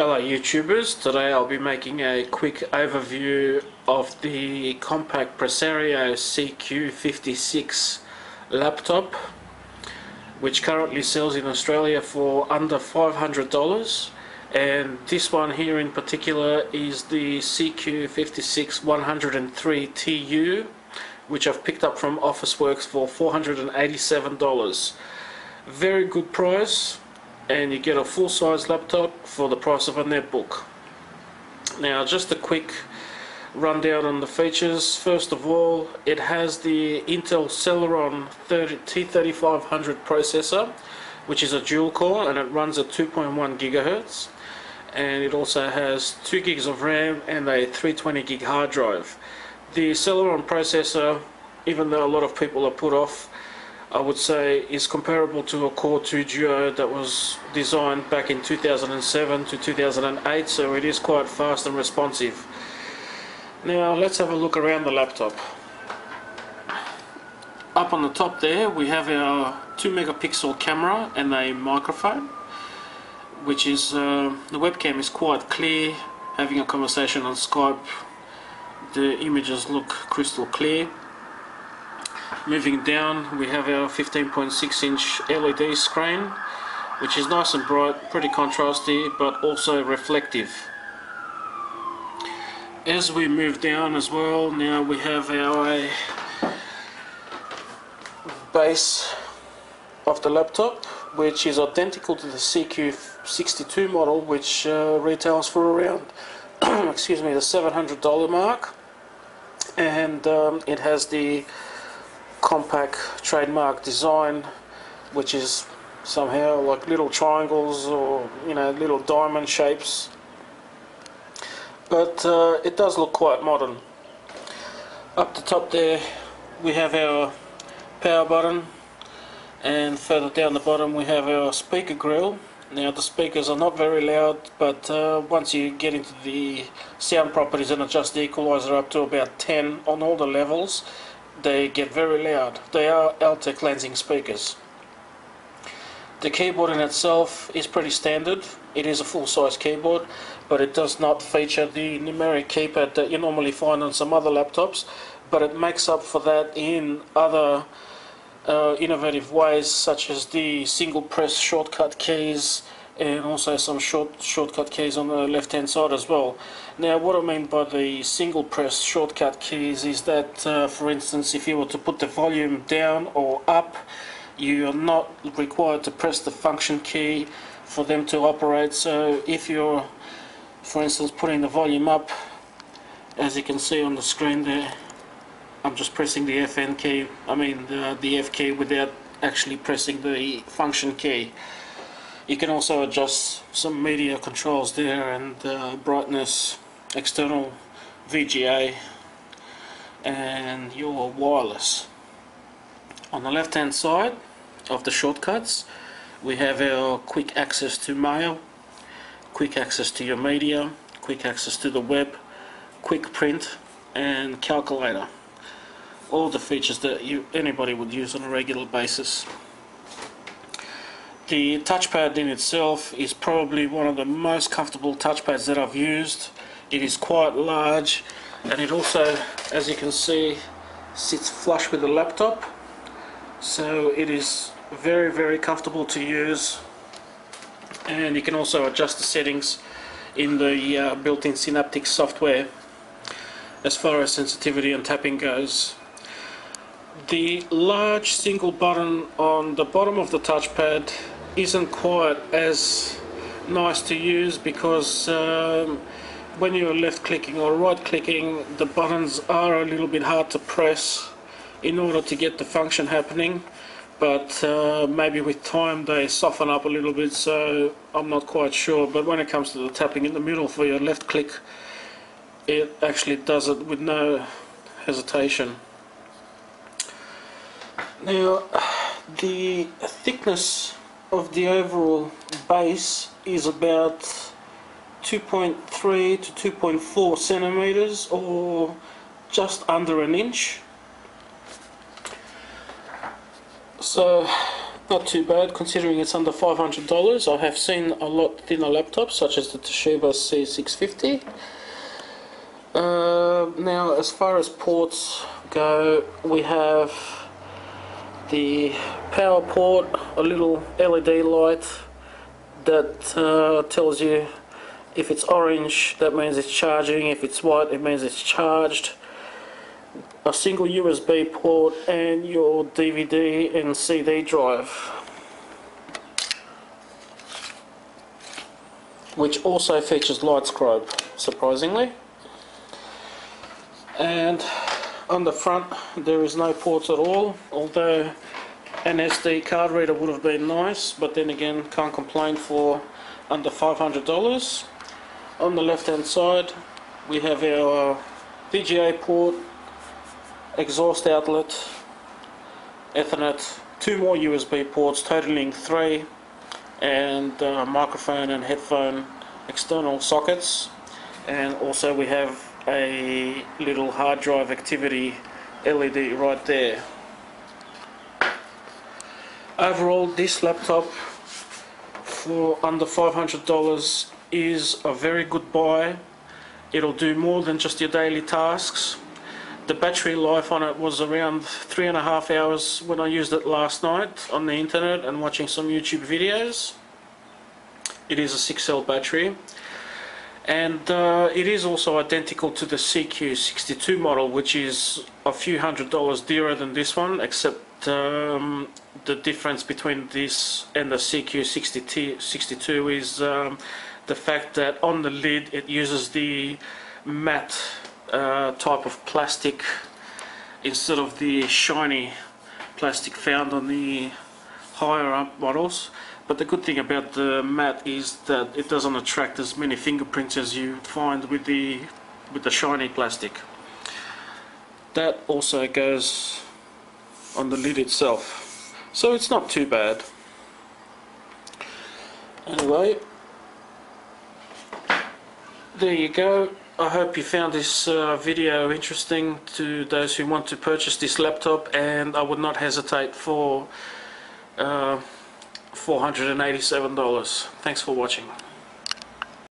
Hello YouTubers, today I'll be making a quick overview of the Compaq Presario CQ56 laptop, which currently sells in Australia for under $500, and this one here in particular is the CQ56 103TU, which I've picked up from Officeworks for $487. Very good price, and you get a full-size laptop for the price of a netbook. Now, just a quick rundown on the features. First of all, it has the Intel Celeron T3500 processor, which is a dual core, and it runs at 2.1 gigahertz, and it also has 2 gigs of RAM and a 320 gig hard drive. The Celeron processor, even though a lot of people are put off, I would say is comparable to a Core 2 Duo that was designed back in 2007 to 2008, so it is quite fast and responsive. Now let's have a look around the laptop. Up on the top there we have our 2 megapixel camera and a microphone, which is the webcam is quite clear. Having a conversation on Skype, the images look crystal clear. Moving down, we have our 15.6 inch LED screen, which is nice and bright, pretty contrasty, but also reflective. As we move down as well, now we have our base of the laptop, which is identical to the CQ62 model, which retails for around excuse me, the $700 mark, and it has the Compaq trademark design, which is somehow like little triangles or little diamond shapes, but it does look quite modern. Up the top there we have our power button, and further down the bottom we have our speaker grill. Now the speakers are not very loud, but once you get into the sound properties and adjust the equalizer up to about 10 on all the levels, they get very loud. They are Altec Lansing speakers. The keyboard in itself is pretty standard. It is a full-size keyboard, but it does not feature the numeric keypad that you normally find on some other laptops, but it makes up for that in other innovative ways, such as the single press shortcut keys, and also some shortcut keys on the left hand side as well. Now, what I mean by the single press shortcut keys is that for instance, if you were to put the volume down or up, you are not required to press the function key for them to operate. So if you're, for instance, putting the volume up, as you can see on the screen there, I'm just pressing the FN key, the F key, without actually pressing the function key. You can also adjust some media controls there, and brightness, external VGA, and your wireless. On the left hand side of the shortcuts we have our quick access to mail, quick access to your media, quick access to the web, quick print, and calculator. All the features that anybody would use on a regular basis. The touchpad in itself is probably one of the most comfortable touchpads that I've used. It is quite large, and it also, as you can see, sits flush with the laptop, so it is very, very comfortable to use. And you can also adjust the settings in the built-in Synaptic software as far as sensitivity and tapping goes. The large single button on the bottom of the touchpad isn't quite as nice to use, because when you're left clicking or right clicking, the buttons are a little bit hard to press in order to get the function happening, but maybe with time they soften up a little bit, so I'm not quite sure. But when it comes to the tapping in the middle for your left click, it actually does it with no hesitation. Now, the thickness of the overall base is about 2.3 to 2.4 centimeters, or just under an inch. So not too bad considering it's under $500. I have seen a lot thinner laptops such as the Toshiba C650. Now as far as ports go, we have the power port, a little LED light that tells you if it's orange, that means it's charging. If it's white, it means it's charged. A single USB port and your DVD and CD drive, which also features light scribe, surprisingly. And on the front there is no ports at all, although an SD card reader would have been nice, but then again, can't complain for under $500. On the left hand side we have our VGA port, exhaust outlet, Ethernet, 2 more USB ports totaling 3, and microphone and headphone external sockets, and also we have a little hard drive activity LED right there. Overall, this laptop for under $500 is a very good buy. It'll do more than just your daily tasks. The battery life on it was around 3.5 hours when I used it last night on the internet and watching some YouTube videos. It is a 6 cell battery, and it is also identical to the CQ62 model, which is a few $100s dearer than this one, except the difference between this and the CQ62 is the fact that on the lid it uses the matte type of plastic instead of the shiny plastic found on the higher up models. But the good thing about the matte is that it doesn't attract as many fingerprints as you find with the shiny plastic. That also goes on the lid itself, so it's not too bad. Anyway, there you go. I hope you found this video interesting to those who want to purchase this laptop, and I would not hesitate for $487. Thanks for watching.